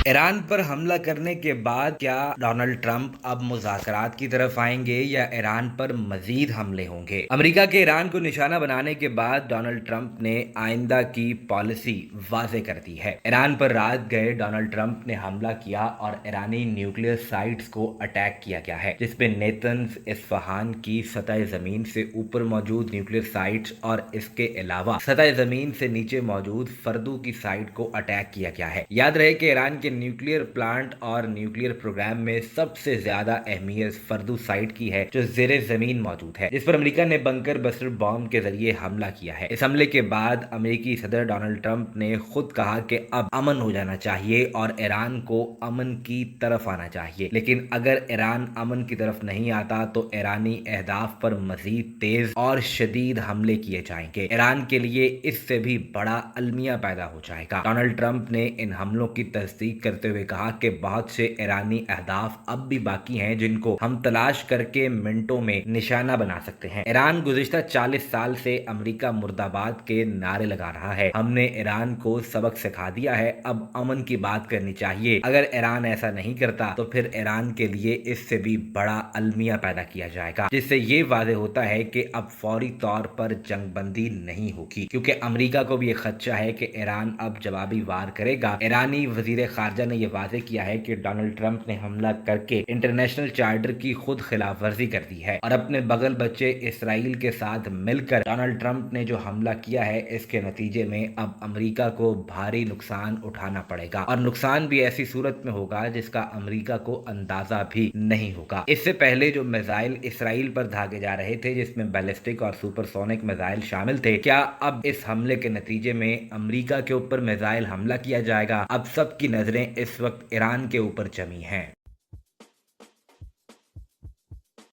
ایران پر حملہ کرنے کے بعد کیا ڈونلڈ ٹرمپ اب مذاکرات کی طرف آئیں گے یا ایران پر مزید حملے ہوں گے؟ امریکہ کے ایران کو نشانہ بنانے کے بعد ڈونلڈ ٹرمپ نے آئندہ کی پالیسی واضح کر دی ہے۔ ایران پر رات گئے ڈونلڈ ٹرمپ نے حملہ کیا اور ایرانی نیوکلیئر سائٹس کو اٹیک کیا گیا ہے، جس میں نیتنز، اصفہان کی سطح زمین سے اوپر موجود نیوکلیئر سائٹس اور اس کے علاوہ سطح زمین سے نیچے موجود فردو کی سائٹ کو اٹیک کیا گیا ہے۔ یاد رہے کہ ایران کے نیوکلیئر پلانٹ اور نیوکلیئر پروگرام میں سب سے زیادہ اہمیت فردو سائٹ کی ہے جو زیر زمین موجود ہے، جس پر امریکہ نے بنکر بسٹر بام کے ذریعے حملہ کیا ہے۔ اس حملے کے بعد امریکی صدر ڈونلڈ ٹرمپ نے خود کہا کہ اب امن ہو جانا چاہیے اور ایران کو امن کی طرف آنا چاہیے، لیکن اگر ایران امن کی طرف نہیں آتا تو ایرانی اہداف پر مزید تیز اور شدید حملے کیے جائیں گے۔ ایران کے لیے اس سے بھی بڑا المیہ پیدا ہو جائے گا۔ ڈونلڈ ٹرمپ نے ان حملوں کی تصدیق کرتے ہوئے کہا کہ بہت سے ایرانی اہداف اب بھی باقی ہیں جن کو ہم تلاش کر کے منٹوں میں نشانہ بنا سکتے ہیں۔ ایران گزشتہ 40 سال سے امریکہ مرد آباد کے نعرے لگا رہا ہے۔ ہم نے ایران کو سبق سکھا دیا ہے، اب امن کی بات کرنی چاہیے۔ اگر ایران ایسا نہیں کرتا تو پھر ایران کے لیے اس سے بھی بڑا المیہ پیدا کیا جائے گا، جس سے یہ واضح ہوتا ہے کہ اب فوری طور پر جنگ بندی نہیں ہوگی، کیونکہ امریکہ کو بھی یہ خدشہ ہے کہ ایران اب جوابی وار کرے گا۔ ایرانی وزیر خارجہ نے یہ واضح کیا ہے کہ ڈونلڈ ٹرمپ نے حملہ کر کے انٹرنیشنل چارٹر کی خود خلاف ورزی کر دی ہے اور اپنے بغل بچے اسرائیل کے ساتھ مل کر ڈونلڈ ٹرمپ نے جو حملہ کیا ہے اس کے نتیجے میں اب امریکہ کو بھاری نقصان اٹھانا پڑے گا، اور نقصان بھی ایسی صورت میں ہوگا جس کا امریکہ کو اندازہ بھی نہیں ہوگا۔ اس سے پہلے جو میزائل اسرائیل پر داغے جا رہے تھے، جس میں بیلسٹک اور سپر سونک میزائل شامل تھے، کیا اب اس حملے کے نتیجے میں امریکہ کے اوپر میزائل حملہ کیا جائے گا؟ اب سب کی نظریں اس وقت ایران کے اوپر جمی ہیں۔